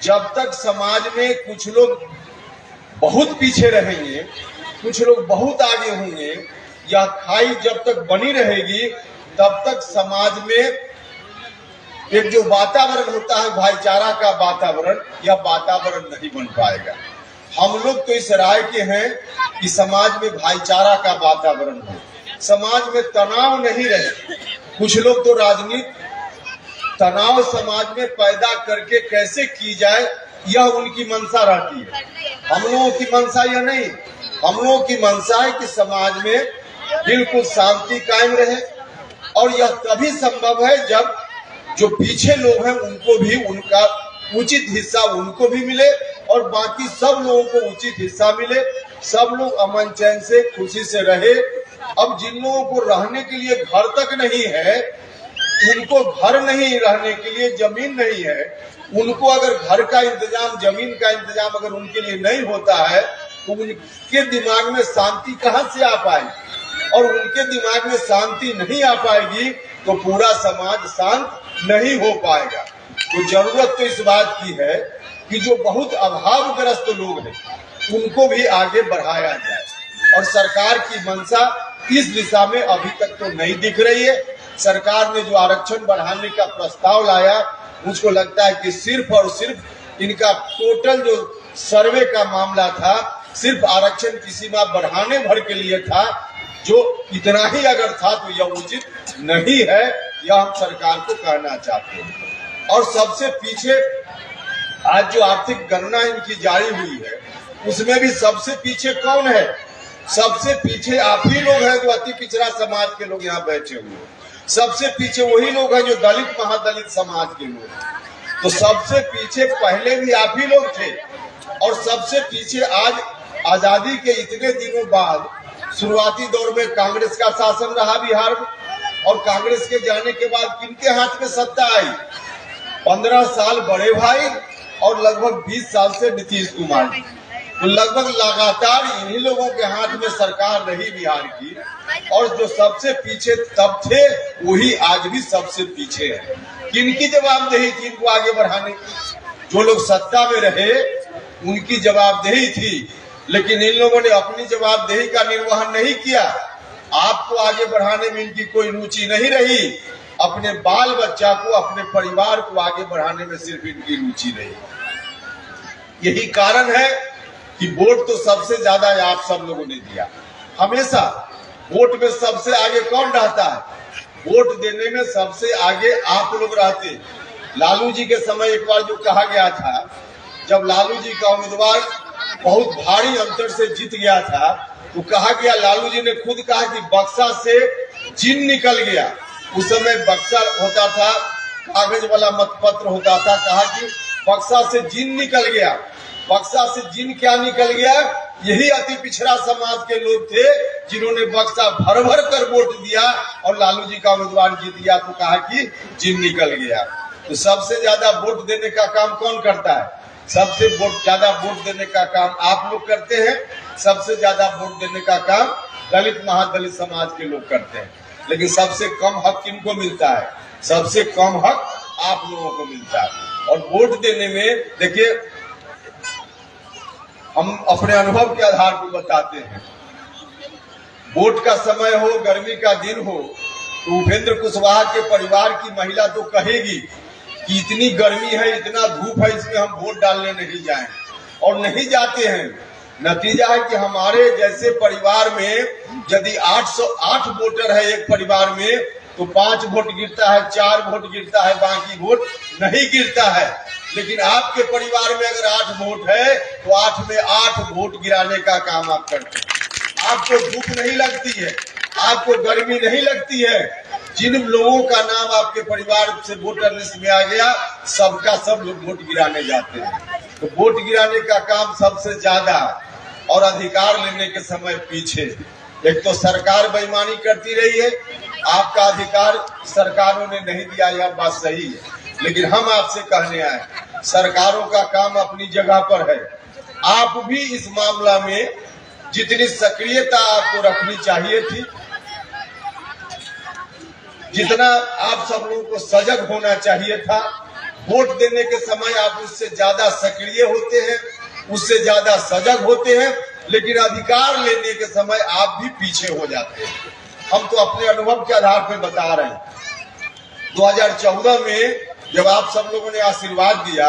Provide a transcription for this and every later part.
जब तक समाज में कुछ लोग बहुत पीछे रहेंगे, कुछ लोग बहुत आगे होंगे, यह खाई जब तक बनी रहेगी तब तक समाज में एक जो वातावरण होता है भाईचारा का वातावरण, यह वातावरण नहीं बन पाएगा। हम लोग तो इस राय के हैं कि समाज में भाईचारा का वातावरण हो, समाज में तनाव नहीं रहे। कुछ लोग तो राजनीति तनाव समाज में पैदा करके कैसे की जाए यह उनकी मंशा रहती है। हम लोगों की मंशा यह नहीं, हम लोगों की मंशा है कि समाज में बिल्कुल शांति कायम रहे, और यह तभी संभव है जब जो पीछे लोग हैं उनको भी उनका उचित हिस्सा उनको भी मिले और बाकी सब लोगों को उचित हिस्सा मिले, सब लोग अमन चैन से खुशी से रहे। अब जिन लोगों को रहने के लिए घर तक नहीं है, उनको घर नहीं रहने के लिए जमीन नहीं है, उनको अगर घर का इंतजाम जमीन का इंतजाम अगर उनके लिए नहीं होता है तो उनके दिमाग में शांति कहाँ से आ पाएगी, और उनके दिमाग में शांति नहीं आ पाएगी तो पूरा समाज शांत नहीं हो पाएगा। तो जरूरत तो इस बात की है कि जो बहुत अभावग्रस्त लोग हैं उनको भी आगे बढ़ाया जाए, और सरकार की मंशा इस दिशा में अभी तक तो नहीं दिख रही है। सरकार ने जो आरक्षण बढ़ाने का प्रस्ताव लाया, मुझको लगता है कि सिर्फ और सिर्फ इनका टोटल जो सर्वे का मामला था सिर्फ आरक्षण की सीमा बढ़ाने भर के लिए था, जो इतना ही अगर था तो यह उचित नहीं है, यह हम सरकार को कहना चाहते हैं। और सबसे पीछे आज जो आर्थिक गणना इनकी जारी हुई है उसमें भी सबसे पीछे कौन है? सबसे पीछे आप ही लोग हैं जो अति पिछड़ा समाज के लोग यहाँ बैठे हुए हैं। सबसे पीछे वही लोग हैं जो दलित महादलित समाज के लोग हैं। तो सबसे पीछे पहले भी आप ही लोग थे, और सबसे पीछे आज आजादी के इतने दिनों बाद शुरुआती दौर में कांग्रेस का शासन रहा बिहार में, और कांग्रेस के जाने के बाद किनके हाथ में सत्ता आई? 15 साल बड़े भाई और लगभग 20 साल से नीतीश कुमार जी। तो लगभग लगातार इन्हीं लोगों के हाथ में सरकार रही बिहार की, और जो सबसे पीछे तब थे वही आज भी सबसे पीछे है। किनकी जवाबदेही थी इनको आगे बढ़ाने की? जो लोग सत्ता में रहे उनकी जवाबदेही थी, लेकिन इन लोगों ने अपनी जवाबदेही का निर्वहन नहीं किया। आपको आगे बढ़ाने में इनकी कोई रुचि नहीं रही, अपने बाल बच्चा को अपने परिवार को आगे बढ़ाने में सिर्फ इनकी रुचि रही। यही कारण है कि वोट तो सबसे ज्यादा आप सब लोगों ने दिया। हमेशा वोट में सबसे आगे कौन रहता है? वोट देने में सबसे आगे आप लोग रहते। लालू जी के समय एक बार जो कहा गया था, जब लालू जी का उम्मीदवार बहुत भारी अंतर से जीत गया था, तो कहा गया, लालू जी ने खुद कहा कि बक्सा से जिन निकल गया। उस समय बक्सा होता था, कागज वाला मतपत्र होता था, कहा कि बक्सा से जिन निकल गया। बक्सा से जिन क्या निकल गया? यही अति पिछड़ा समाज के लोग थे जिन्होंने बक्सा भर भर कर वोट दिया और लालू जी का उम्मीदवार जीत गया, तो कहा कि जिन निकल गया। तो सबसे ज्यादा वोट देने का काम कौन करता है? सबसे ज्यादा वोट देने का काम आप लोग करते हैं, सबसे ज्यादा वोट देने का काम दलित महादलित समाज के लोग करते हैं। लेकिन सबसे कम हक किनको मिलता है? सबसे कम हक आप लोगों को मिलता है। और वोट देने में देखिए, हम अपने अनुभव के आधार पर बताते हैं। वोट का समय हो, गर्मी का दिन हो, तो उपेंद्र कुशवाहा के परिवार की महिला तो कहेगी कि इतनी गर्मी है, इतना धूप है, इसमें हम वोट डालने नहीं जाएं, और नहीं जाते हैं। नतीजा है कि हमारे जैसे परिवार में यदि 808 वोटर है एक परिवार में, तो 5 वोट गिरता है, 4 वोट गिरता है, बाकी वोट नहीं गिरता है। लेकिन आपके परिवार में अगर 8 वोट है तो 8 में 8 वोट गिराने का काम आप करते हैं। आपको धूप नहीं लगती है, आपको गर्मी नहीं लगती है। जिन लोगों का नाम आपके परिवार से वोटर लिस्ट में आ गया, सबका सब लोग वोट गिराने जाते हैं। तो वोट गिराने का काम सबसे ज्यादा, और अधिकार लेने के समय पीछे। एक तो सरकार बेईमानी करती रही है, आपका अधिकार सरकारों ने नहीं दिया, यह बात सही है। लेकिन हम आपसे कहने आए, सरकारों का काम अपनी जगह पर है। आप भी इस मामला में जितनी सक्रियता आपको रखनी चाहिए थी, जितना आप सब लोगों को सजग होना चाहिए था, वोट देने के समय आप उससे ज्यादा सक्रिय होते हैं, उससे ज्यादा सजग होते हैं, लेकिन अधिकार लेने के समय आप भी पीछे हो जाते हैं। हम तो अपने अनुभव के आधार पर बता रहे हैं। 2014 में जब आप सब लोगों ने आशीर्वाद दिया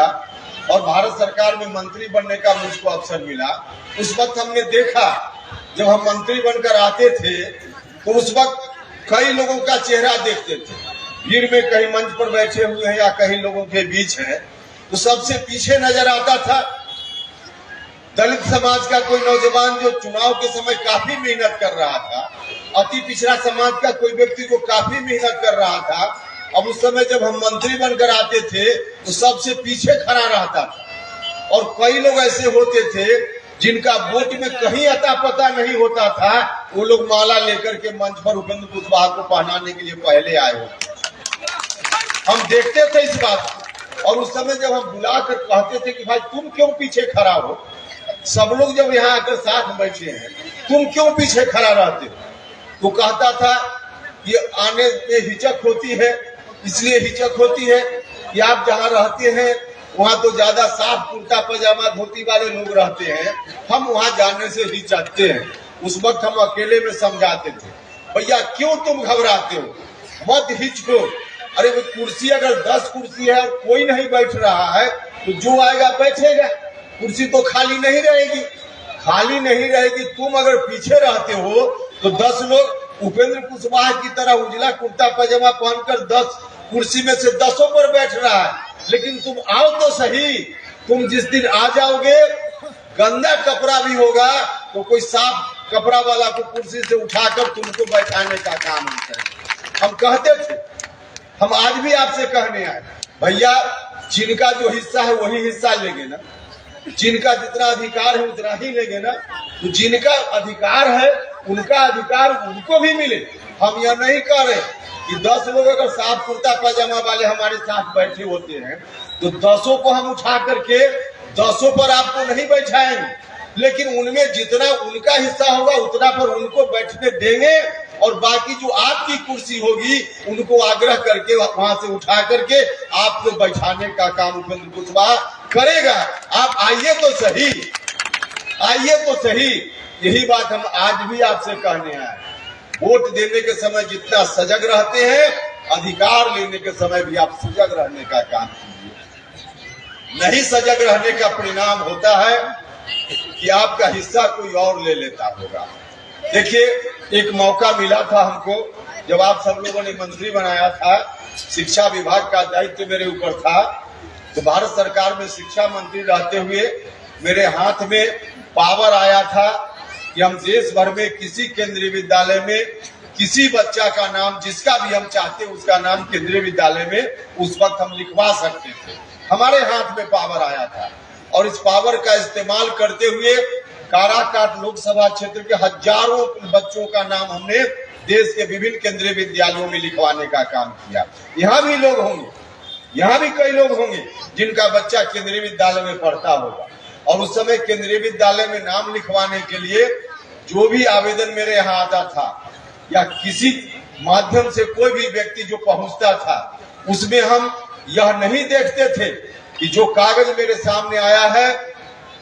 और भारत सरकार में मंत्री बनने का मुझको अवसर मिला, उस वक्त हमने देखा जब हम मंत्री बनकर आते थे तो उस वक्त कई लोगों का चेहरा देखते थे, भीड़ में कहीं मंच पर बैठे हुए हैं या कहीं लोगों के बीच हैं, तो सबसे पीछे नजर आता था दलित समाज का कोई नौजवान जो चुनाव के समय काफी मेहनत कर रहा था, अति पिछड़ा समाज का कोई व्यक्ति जो काफी मेहनत कर रहा था। अब उस समय जब हम मंत्री बनकर आते थे तो सबसे पीछे खड़ा रहता था, और कई लोग ऐसे होते थे जिनका वोट में कहीं अता पता नहीं होता था, वो लोग माला लेकर के मंच पर उपेंद्र कुशवाहा को पहनाने के लिए पहले आए होते। हम देखते थे इस बात को, और उस समय जब हम बुलाकर कहते थे कि भाई तुम क्यों पीछे खड़ा हो, सब लोग जब यहाँ आकर साथ बैठे हैं, तुम क्यों पीछे खड़ा रहते हो, तो कहता था कि आने में हिचक होती है, इसलिए हिचक होती है कि आप जहाँ रहते हैं वहाँ तो ज्यादा साफ कुर्ता पजामा धोती वाले लोग रहते हैं, हम वहाँ जाने से हिचकते हैं। उस वक्त हम अकेले में समझाते थे, भैया क्यों तुम घबराते हो, मत हिचको। अरे वो कुर्सी अगर 10 कुर्सी है और कोई नहीं बैठ रहा है तो जो आएगा बैठेगा, कुर्सी तो खाली नहीं रहेगी, खाली नहीं रहेगी। तुम अगर पीछे रहते हो तो 10 लोग उपेंद्र कुशवाहा की तरह उजला कुर्ता पजामा पहनकर 10 कुर्सी में से 10 पर बैठ रहा है, लेकिन तुम आओ तो सही। तुम जिस दिन आ जाओगे गंदा कपड़ा भी होगा तो कोई साफ कपड़ा वाला को कुर्सी से उठाकर तुमको बैठाने का काम हम करेंगे। हम कहते थे, हम आज भी आपसे कहने आए, भैया जिनका जो हिस्सा है वही हिस्सा लेंगे ना, जिनका जितना अधिकार है उतना ही लेंगे ना, तो जिनका अधिकार है उनका अधिकार उनको भी मिले। हम यह नहीं कह रहे कि 10 लोग अगर साफ कुर्ता पजामा वाले हमारे साथ बैठे होते हैं तो 10 को हम उठा करके 10 पर आपको नहीं बैठाएंगे, लेकिन उनमें जितना उनका हिस्सा होगा उतना पर उनको बैठने देंगे, और बाकी जो आपकी कुर्सी होगी उनको आग्रह करके वहां से उठा करके आपको बैठाने का काम उपेंद्र कुशवाहा करेगा। आप आइए तो सही, आइए तो सही। यही बात हम आज भी आपसे कहने आए, वोट देने के समय जितना सजग रहते हैं, अधिकार लेने के समय भी आप सजग रहने का काम कीजिए। नहीं सजग रहने का परिणाम होता है कि आपका हिस्सा कोई और ले लेता होगा। देखिए, एक मौका मिला था हमको जब आप सब लोगों ने मंत्री बनाया था, शिक्षा विभाग का दायित्व मेरे ऊपर था, तो भारत सरकार में शिक्षा मंत्री रहते हुए मेरे हाथ में पावर आया था कि हम देश भर में किसी केंद्रीय विद्यालय में किसी बच्चा का नाम, जिसका भी हम चाहते उसका नाम केंद्रीय विद्यालय में उस वक्त हम लिखवा सकते थे। हमारे हाथ में पावर आया था, और इस पावर का इस्तेमाल करते हुए काराकाट लोकसभा क्षेत्र के हजारों बच्चों का नाम हमने देश के विभिन्न केंद्रीय विद्यालयों में लिखवाने का काम किया। यहाँ भी लोग होंगे, यहाँ भी कई लोग होंगे जिनका बच्चा केंद्रीय विद्यालय में पढ़ता होगा, और उस समय केंद्रीय विद्यालय में नाम लिखवाने के लिए जो भी आवेदन मेरे यहाँ आता था या किसी माध्यम से कोई भी व्यक्ति जो पहुंचता था, उसमें हम यह नहीं देखते थे कि जो कागज मेरे सामने आया है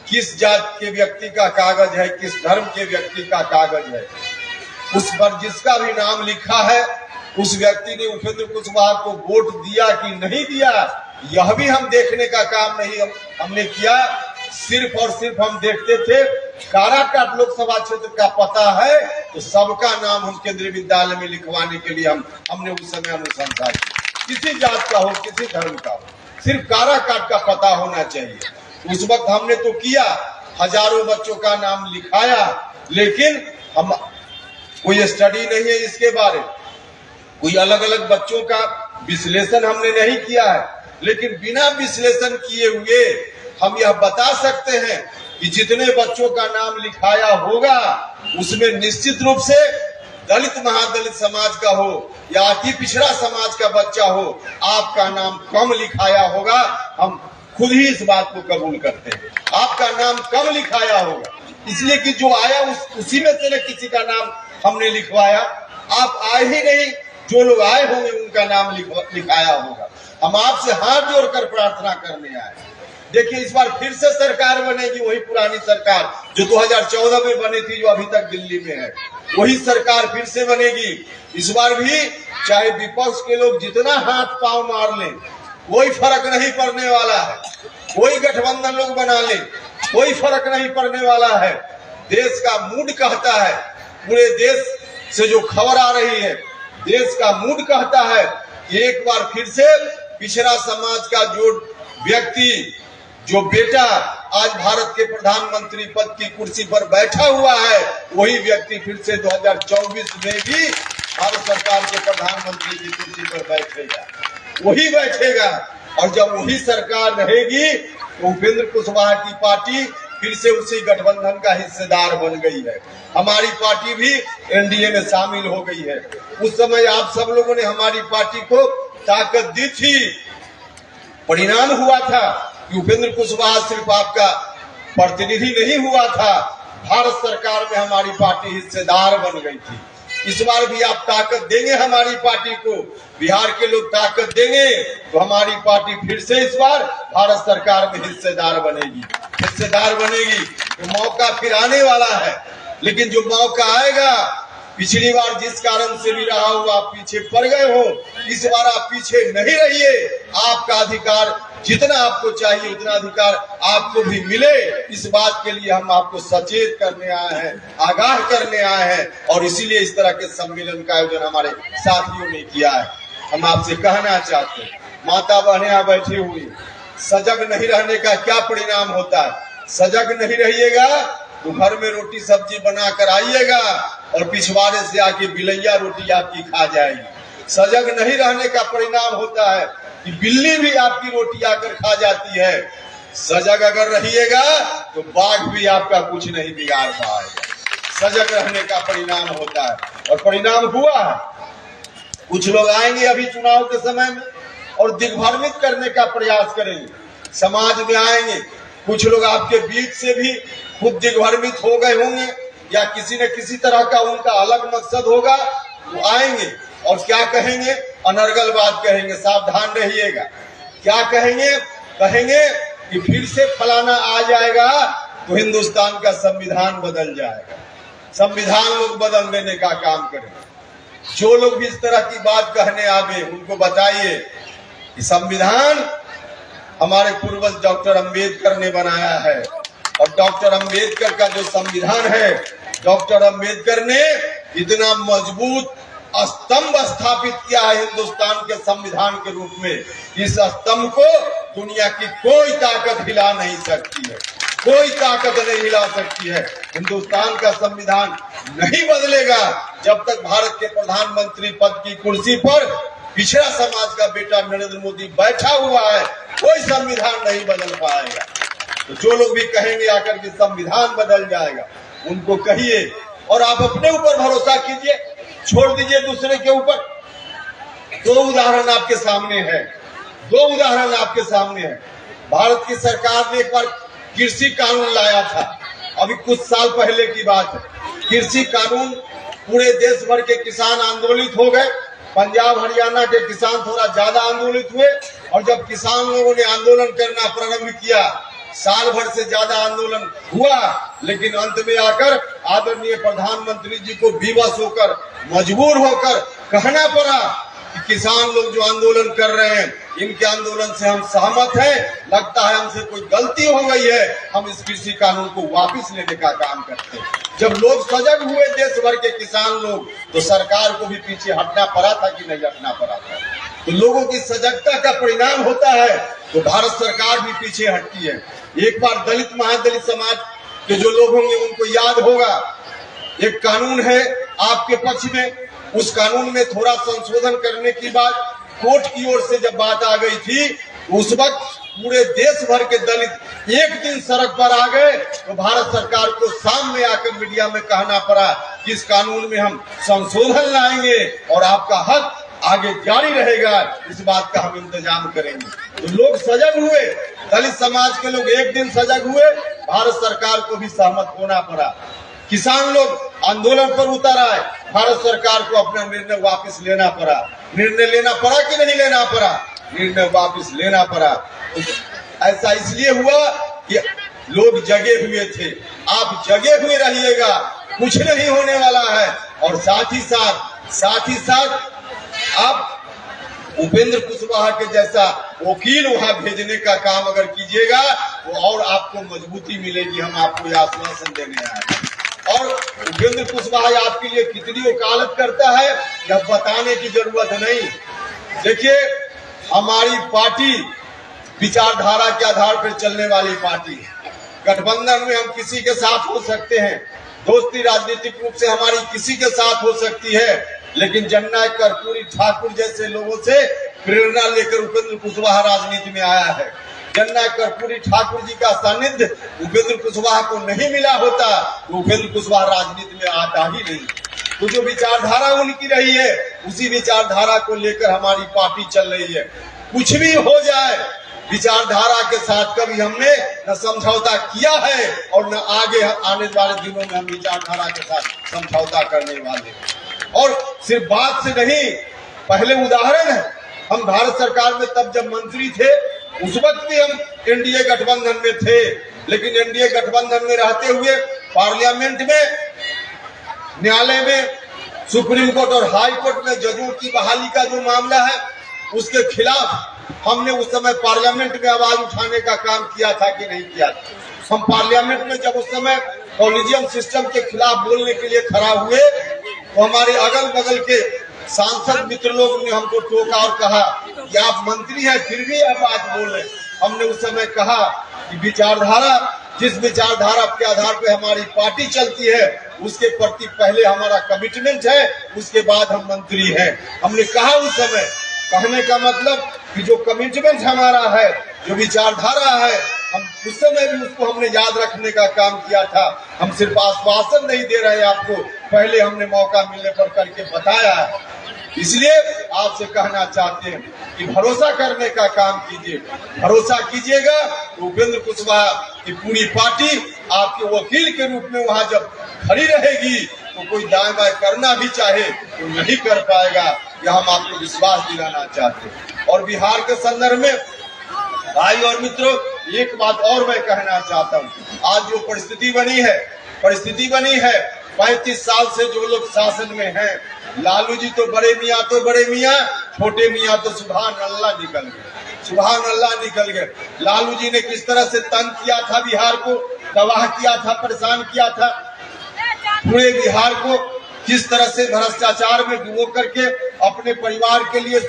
किस जात के व्यक्ति का कागज है, किस धर्म के व्यक्ति का कागज है। उस पर जिसका भी नाम लिखा है उस व्यक्ति ने उपेंद्र कुशवाहा को वोट दिया कि नहीं दिया, यह भी हम देखने का काम नहीं हमने किया। सिर्फ और सिर्फ हम देखते थे काराकाट लोकसभा क्षेत्र का पता है तो सबका नाम हम केंद्रीय विद्यालय में लिखवाने के लिए हमने उस समय अनुशंसा की। किसी जात का हो, किसी धर्म का हो, सिर्फ काराकाट का पता होना चाहिए। उस वक्त हमने तो किया, हजारों बच्चों का नाम लिखाया, लेकिन हम कोई स्टडी नहीं है इसके बारे, कोई अलग अलग बच्चों का विश्लेषण हमने नहीं किया है। लेकिन बिना विश्लेषण किए हुए हम यह बता सकते हैं कि जितने बच्चों का नाम लिखाया होगा उसमें निश्चित रूप से दलित महादलित समाज का हो या अति पिछड़ा समाज का बच्चा हो, आपका नाम कम लिखाया होगा। हम खुद ही इस बात को कबूल करते हैं, आपका नाम कम लिखाया होगा, इसलिए कि जो आया उसी में से न किसी का नाम हमने लिखवाया। आप आए ही नहीं, जो लोग आए होंगे उनका नाम लिखाया होगा। हम आपसे हाथ जोड़कर प्रार्थना करने आए। देखिए इस बार फिर से सरकार बनेगी, वही पुरानी सरकार जो 2014 में बनी थी, जो अभी तक दिल्ली में है, वही सरकार फिर से बनेगी। इस बार भी चाहे विपक्ष के लोग जितना हाथ पांव मार लें, कोई फर्क नहीं पड़ने वाला है। कोई गठबंधन लोग बना ले, कोई फर्क नहीं पड़ने वाला है। देश का मूड कहता है, पूरे देश से जो खबर आ रही है, देश का मूड कहता है कि एक बार फिर से पिछड़ा समाज का जो व्यक्ति, जो बेटा आज भारत के प्रधानमंत्री पद की कुर्सी पर बैठा हुआ है, वही व्यक्ति फिर से 2024 में भी भारत सरकार के प्रधानमंत्री की कुर्सी पर बैठेगा, वही बैठेगा। और जब वही सरकार रहेगी तो उपेंद्र कुशवाहा की पार्टी फिर से उसी गठबंधन का हिस्सेदार बन गई है। हमारी पार्टी भी एनडीए में शामिल हो गई है। उस समय आप सब लोगों ने हमारी पार्टी को ताकत दी थी। परिणाम हुआ था कि उपेंद्र कुशवाहा सिर्फ आपका प्रतिनिधि नहीं हुआ था, भारत सरकार में हमारी पार्टी हिस्सेदार बन गई थी। इस बार भी आप ताकत देंगे हमारी पार्टी को, बिहार के लोग ताकत देंगे तो हमारी पार्टी फिर से इस बार भारत सरकार में हिस्सेदार बनेगी। तो मौका फिर आने वाला है, लेकिन जो मौका आएगा, पिछली बार जिस कारण से भी रहा हो आप पीछे पड़ गए हो, इस बार आप पीछे नहीं रहिए। आपका अधिकार जितना आपको चाहिए उतना अधिकार आपको भी मिले, इस बात के लिए हम आपको सचेत करने आए हैं, आगाह करने आए हैं। और इसीलिए इस तरह के सम्मेलन का आयोजन हमारे साथियों ने किया है। हम आपसे कहना चाहते हैं, माता बहनें यहाँ बैठी हुई, सजग नहीं रहने का क्या परिणाम होता है? सजग नहीं रहिएगा तो घर में रोटी सब्जी बनाकर आइएगा और पिछवाड़े से आके बिलैया रोटी आपकी खा जाएगी। सजग नहीं रहने का परिणाम होता है कि बिल्ली भी आपकी रोटी आकर खा जाती है। सजग अगर रहिएगा तो बाघ भी आपका कुछ नहीं बिगाड़ पाएगा। सजग रहने का परिणाम होता है, और परिणाम हुआ है। कुछ लोग आएंगे अभी चुनाव के समय में और दिग्भ्रमित करने का प्रयास करेंगे, समाज में आएंगे। कुछ लोग आपके बीच से भी खुद दिग्भ्रमित हो गए होंगे, या किसी न किसी तरह का उनका अलग मकसद होगा, वो आएंगे और क्या कहेंगे? अनर्गल बात कहेंगे। सावधान रहिएगा। क्या कहेंगे? कहेंगे कि फिर से फलाना आ जाएगा तो हिंदुस्तान का संविधान बदल जाएगा। संविधान लोग बदल देने का काम करें। जो लोग भी इस तरह की बात कहने आगे, उनको बताइए कि संविधान हमारे पूर्वज डॉक्टर अंबेडकर ने बनाया है, और डॉक्टर अंबेडकर का जो संविधान है, डॉक्टर अंबेडकर ने इतना मजबूत स्तंभ स्थापित किया है हिंदुस्तान के संविधान के रूप में। इस स्तंभ को दुनिया की कोई ताकत हिला नहीं सकती है, कोई ताकत नहीं हिला सकती है। हिंदुस्तान का संविधान नहीं बदलेगा जब तक भारत के प्रधानमंत्री पद की कुर्सी पर पिछड़ा समाज का बेटा नरेंद्र मोदी बैठा हुआ है। कोई संविधान नहीं बदल पाएगा। तो जो लोग भी कहेंगे आकर के संविधान बदल जाएगा, उनको कहिए और आप अपने ऊपर भरोसा कीजिए, छोड़ दीजिए दूसरे के ऊपर। दो उदाहरण आपके सामने है, दो उदाहरण आपके सामने है। भारत की सरकार ने एक बार कृषि कानून लाया था, अभी कुछ साल पहले की बात है। कृषि कानून पूरे देश भर के किसान आंदोलित हो गए। पंजाब हरियाणा के किसान थोड़ा ज्यादा आंदोलित हुए, और जब किसान लोगों ने आंदोलन करना प्रारंभ किया, साल भर से ज्यादा आंदोलन हुआ, लेकिन अंत में आकर आदरणीय प्रधानमंत्री जी को विवश होकर, मजबूर होकर कहना पड़ा कि किसान लोग जो आंदोलन कर रहे हैं, इनके आंदोलन से हम सहमत हैं, लगता है हमसे कोई गलती हो गई है, हम इस कृषि कानून को वापस लेने का काम करते हैं। जब लोग सजग हुए देश भर के किसान लोग, तो सरकार को भी पीछे हटना पड़ा था कि नहीं हटना पड़ा था? तो लोगों की सजगता का परिणाम होता है तो भारत सरकार भी पीछे हटती है। एक बार दलित महादलित समाज के जो लोग होंगे उनको याद होगा, एक कानून है आपके पक्ष में, उस कानून में थोड़ा संशोधन करने की बात कोर्ट की ओर से जब बात आ गई थी, उस वक्त पूरे देश भर के दलित एक दिन सड़क पर आ गए, तो भारत सरकार को सामने आकर मीडिया में कहना पड़ा कि इस कानून में हम संशोधन लाएंगे और आपका हक आगे जारी रहेगा, इस बात का हम इंतजाम करेंगे। तो लोग सजग हुए, दलित समाज के लोग एक दिन सजग हुए, भारत सरकार को भी सहमत होना पड़ा। किसान लोग आंदोलन पर उतर आए, भारत सरकार को अपना निर्णय वापस लेना पड़ा। निर्णय लेना पड़ा कि नहीं लेना पड़ा? निर्णय वापस लेना पड़ा। ऐसा इसलिए हुआ कि लोग जगे हुए थे। आप जगे हुए रहिएगा, कुछ नहीं होने वाला है। और साथ ही साथ आप उपेंद्र कुशवाहा के जैसा वकील वहां भेजने का काम अगर कीजिएगा तो और आपको मजबूती मिलेगी। हम आपको यह आश्वासन देने आए। और उपेंद्र कुशवाहा आपके लिए कितनी वकालत करता है यह बताने की जरूरत नहीं। देखिए, हमारी पार्टी विचारधारा के आधार पर चलने वाली पार्टी है। गठबंधन में हम किसी के साथ हो सकते हैं, दोस्ती राजनीतिक रूप से हमारी किसी के साथ हो सकती है, लेकिन जननायक कर्पूरी ठाकुर जैसे लोगों से प्रेरणा लेकर उपेंद्र कुशवाहा राजनीति में आया है। जननायक कर्पूरी ठाकुर जी का सानिध्य उपेंद्र कुशवाहा को नहीं मिला होता तो उपेंद्र कुशवाहा राजनीति में आता ही नहीं। तो जो विचारधारा उनकी रही है उसी विचारधारा को लेकर हमारी पार्टी चल रही है। कुछ भी हो जाए, विचारधारा के साथ कभी हमने न समझौता किया है और न आगे आने वाले दिनों में हम विचारधारा के साथ समझौता करने वाले। और सिर्फ बात से नहीं, पहले उदाहरण है, हम भारत सरकार में तब जब मंत्री थे उस वक्त भी हम एनडीए गठबंधन में थे, लेकिन एनडीए गठबंधन में रहते हुए पार्लियामेंट में, न्यायालय में, सुप्रीम कोर्ट और हाई कोर्ट में जजों की बहाली का जो मामला है उसके खिलाफ हमने उस समय पार्लियामेंट में आवाज उठाने का काम किया था कि नहीं किया था। हम पार्लियामेंट में जब उस समय कॉलेजियम सिस्टम के खिलाफ बोलने के लिए खड़ा हुए तो हमारे अगल बगल के सांसद मित्र लोग ने हमको टोका और कहा कि आप मंत्री हैं फिर भी यह बात बोल रहे। हमने उस समय कहा कि विचारधारा, जिस विचारधारा के आधार पर हमारी पार्टी चलती है उसके प्रति पहले हमारा कमिटमेंट है, उसके बाद हम मंत्री हैं। हमने कहा उस समय, कहने का मतलब कि जो कमिटमेंट हमारा है, जो विचारधारा है, हम उस समय भी उसको हमने याद रखने का काम किया था। हम सिर्फ आश्वासन नहीं दे रहे आपको, पहले हमने मौका मिलने पर करके बताया है। इसलिए आपसे कहना चाहते हैं कि भरोसा करने का काम कीजिए। भरोसा कीजिएगा तो उपेंद्र कुशवाहा की पूरी पार्टी आपके वकील के रूप में वहां जब खड़ी रहेगी तो कोई दाएं बाएं करना भी चाहे तो नहीं कर पाएगा। यह हम आपको विश्वास दिलाना चाहते हैं। और बिहार के संदर्भ में भाई और मित्रों, एक बात और मैं कहना चाहता हूँ। आज जो परिस्थिति बनी है 35 साल से जो लोग शासन में हैं, लालू जी तो बड़े मियाँ, छोटे मियाँ तो सुभान अल्लाह निकल गए। लालू जी ने किस तरह से तंग किया था बिहार को, तबाह किया था, परेशान किया था पूरे बिहार को, किस तरह से भ्रष्टाचार में डुबो करके अपने परिवार के लिए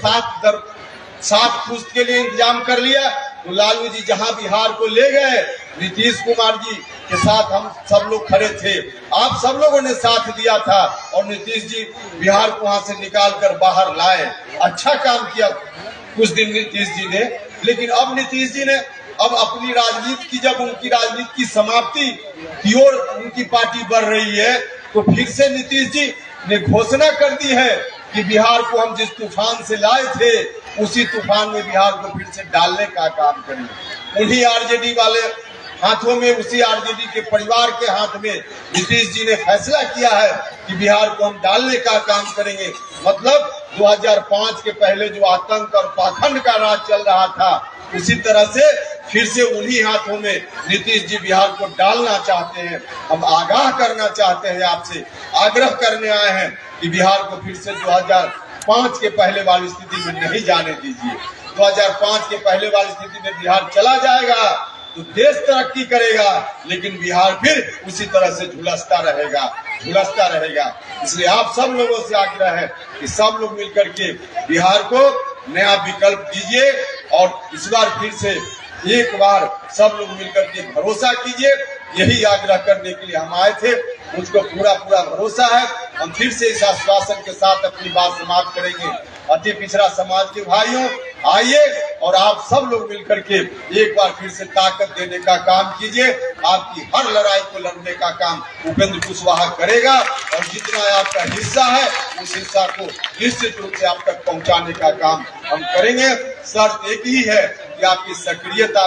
7 पुश्त के लिए इंतजाम कर लिया। तो लालू जी जहां बिहार को ले गए, नीतीश कुमार जी के साथ हम सब लोग खड़े थे, आप सब लोगों ने साथ दिया था और नीतीश जी बिहार को वहां से निकाल कर बाहर लाए। अच्छा काम किया कुछ दिन नीतीश जी ने। लेकिन अब नीतीश जी ने अपनी राजनीति की, जब उनकी राजनीति की समाप्ति की ओर उनकी पार्टी बढ़ रही है तो फिर से नीतीश जी ने घोषणा कर दी है कि बिहार को हम जिस तूफान से लाए थे उसी तूफान में बिहार को फिर से डालने का काम करेंगे। उन्हीं आरजेडी वाले हाथों में, उसी आरजेडी के परिवार के हाथ में नीतीश जी ने फैसला किया है कि बिहार को हम डालने का काम करेंगे। मतलब 2005 के पहले जो आतंक और पाखंड का राज चल रहा था उसी तरह से फिर से उन्हीं हाथों में नीतीश जी बिहार को डालना चाहते हैं। हम आगाह करना चाहते हैं, आपसे आग्रह करने आए हैं कि बिहार को फिर से 2005 के पहले वाली स्थिति में नहीं जाने दीजिए। 2005 के पहले वाली स्थिति में बिहार चला जाएगा तो देश तरक्की करेगा, लेकिन बिहार फिर उसी तरह से झुलसता रहेगा। इसलिए आप सब लोगों से आग्रह है कि सब लोग मिलकर के बिहार को नया विकल्प दीजिए और इस बार फिर से एक बार सब लोग मिलकर के भरोसा कीजिए। यही आग्रह करने के लिए हम आए थे। मुझको पूरा भरोसा है हम फिर से इस आश्वासन के साथ अपनी बात समाप्त करेंगे। अति पिछड़ा समाज के भाइयों, आइए और आप सब लोग मिलकर के एक बार फिर से ताकत देने का काम कीजिए। आपकी हर लड़ाई को लड़ने का काम उपेंद्र कुशवाहा करेगा और जितना आपका हिस्सा है उस हिस्सा को निश्चित रूप से आप तक पहुंचाने का काम हम करेंगे। शर्त एक ही है कि आपकी सक्रियता